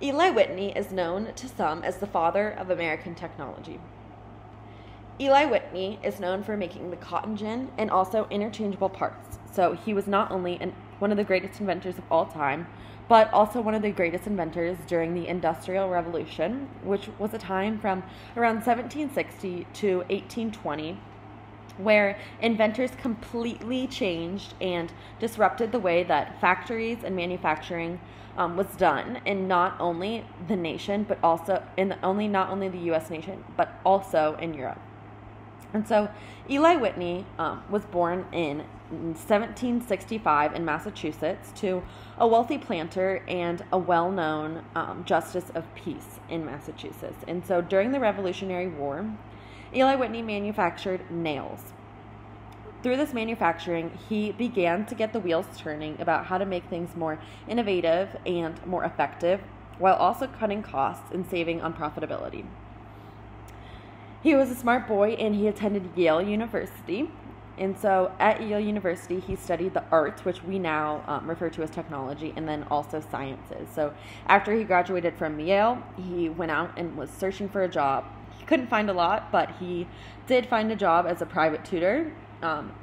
Eli Whitney is known to some as the father of American technology. Eli Whitney is known for making the cotton gin and also interchangeable parts. So he was not only one of the greatest inventors of all time, but also one of the greatest inventors during the Industrial Revolution, which was a time from around 1760 to 1820, where inventors completely changed and disrupted the way that factories and manufacturing was done in not only the nation, but also not only the U.S. nation, but also in Europe. And so Eli Whitney was born in 1765 in Massachusetts to a wealthy planter and a well-known justice of peace in Massachusetts. And so during the Revolutionary War, Eli Whitney manufactured nails. Through this manufacturing, he began to get the wheels turning about how to make things more innovative and more effective, while also cutting costs and saving on profitability. He was a smart boy and he attended Yale University. And so at Yale University, he studied the arts, which we now refer to as technology, and then also sciences. So after he graduated from Yale, he went out and was searching for a job. He couldn't find a lot, but he did find a job as a private tutor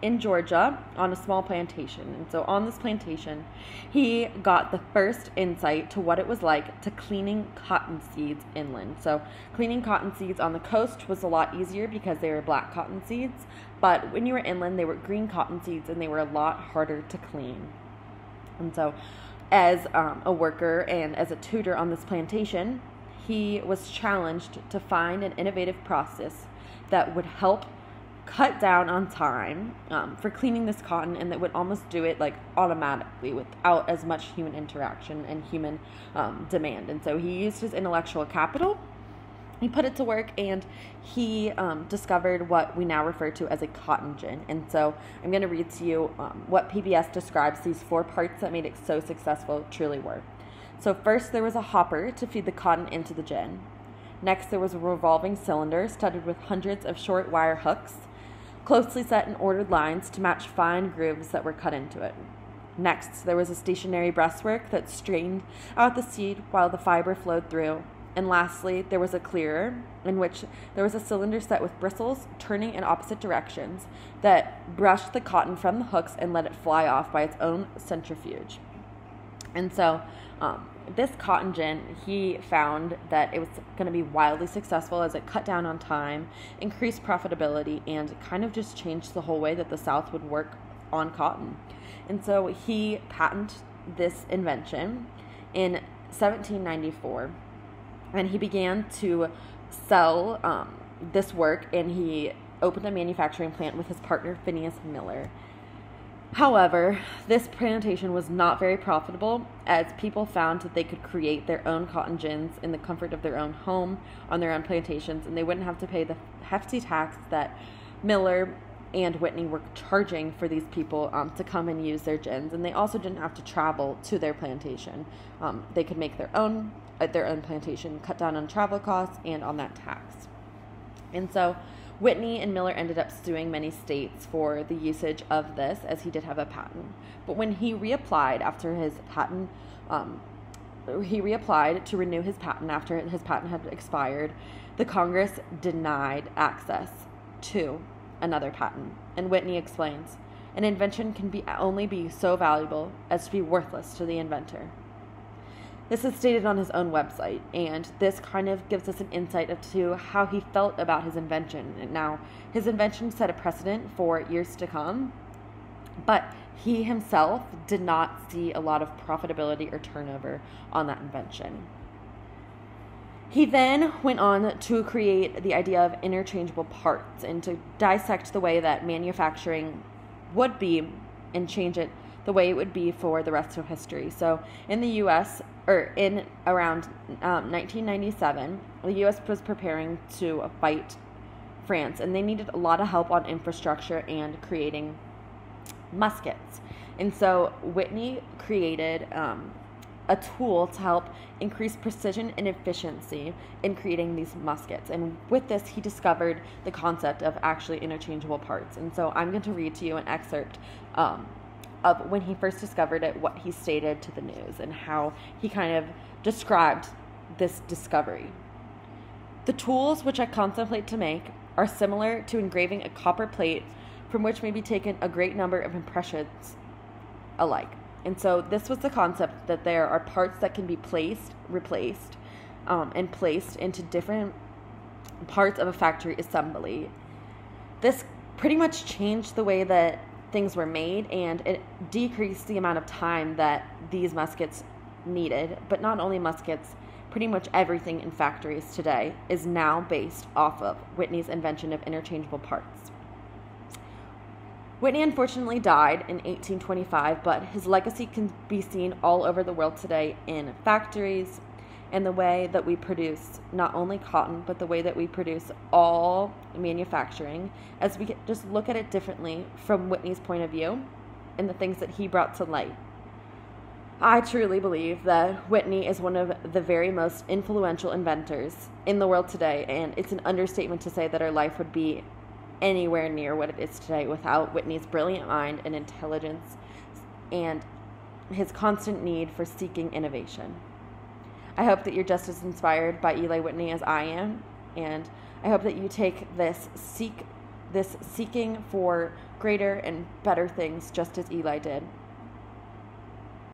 in Georgia on a small plantation. And so on this plantation, he got the first insight to what it was like to cleaning cotton seeds inland. So cleaning cotton seeds on the coast was a lot easier because they were black cotton seeds, but when you were inland, they were green cotton seeds and they were a lot harder to clean. And so as a worker and as a tutor on this plantation, he was challenged to find an innovative process that would help cut down on time for cleaning this cotton, and that would almost do it like automatically without as much human interaction and human demand. And so he used his intellectual capital, he put it to work, and he discovered what we now refer to as a cotton gin. And so I'm going to read to you what PBS describes these 4 parts that made it so successful truly were. So first, there was a hopper to feed the cotton into the gin. Next, there was a revolving cylinder studded with hundreds of short wire hooks, closely set in ordered lines to match fine grooves that were cut into it. Next, there was a stationary breastwork that strained out the seed while the fiber flowed through. And lastly, there was a clearer, in which there was a cylinder set with bristles turning in opposite directions that brushed the cotton from the hooks and let it fly off by its own centrifuge. And so this cotton gin, he found that it was going to be wildly successful as it cut down on time, increased profitability, and kind of just changed the whole way that the South would work on cotton. And so he patented this invention in 1794, and he began to sell this work, and he opened a manufacturing plant with his partner Phineas Miller. However, this plantation was not very profitable, as people found that they could create their own cotton gins in the comfort of their own home on their own plantations, and they wouldn't have to pay the hefty tax that Miller and Whitney were charging for these people to come and use their gins. And they also didn't have to travel to their plantation. They could make their own plantation, cut down on travel costs and on that tax. And so Whitney and Miller ended up suing many states for the usage of this, as he did have a patent. But when he reapplied after his patent, he reapplied to renew his patent after his patent had expired, the Congress denied access to another patent. And Whitney explains, an invention can only be so valuable as to be worthless to the inventor. This is stated on his own website, and this kind of gives us an insight into how he felt about his invention. And now, his invention set a precedent for years to come, but he himself did not see a lot of profitability or turnover on that invention. He then went on to create the idea of interchangeable parts and to dissect the way that manufacturing would be and change it the way it would be for the rest of history. So in the U.S., or in around 1997, the U.S. was preparing to fight France, and they needed a lot of help on infrastructure and creating muskets. And so Whitney created a tool to help increase precision and efficiency in creating these muskets. And with this, he discovered the concept of actually interchangeable parts. And so I'm going to read to you an excerpt of when he first discovered it, what he stated to the news, and how he kind of described this discovery. The tools which I contemplate to make are similar to engraving a copper plate from which may be taken a great number of impressions alike. And so this was the concept that there are parts that can be replaced, and placed into different parts of a factory assembly. This pretty much changed the way that things were made, and it decreased the amount of time that these muskets needed. But not only muskets, pretty much everything in factories today is now based off of Whitney's invention of interchangeable parts. Whitney unfortunately died in 1825, but his legacy can be seen all over the world today in factories and the way that we produce not only cotton, but the way that we produce all manufacturing, as we just look at it differently from Whitney's point of view and the things that he brought to light. I truly believe that Whitney is one of the very most influential inventors in the world today, and it's an understatement to say that our life would be anywhere near what it is today without Whitney's brilliant mind and intelligence and his constant need for seeking innovation. I hope that you're just as inspired by Eli Whitney as I am, and I hope that you take this seeking for greater and better things just as Eli did.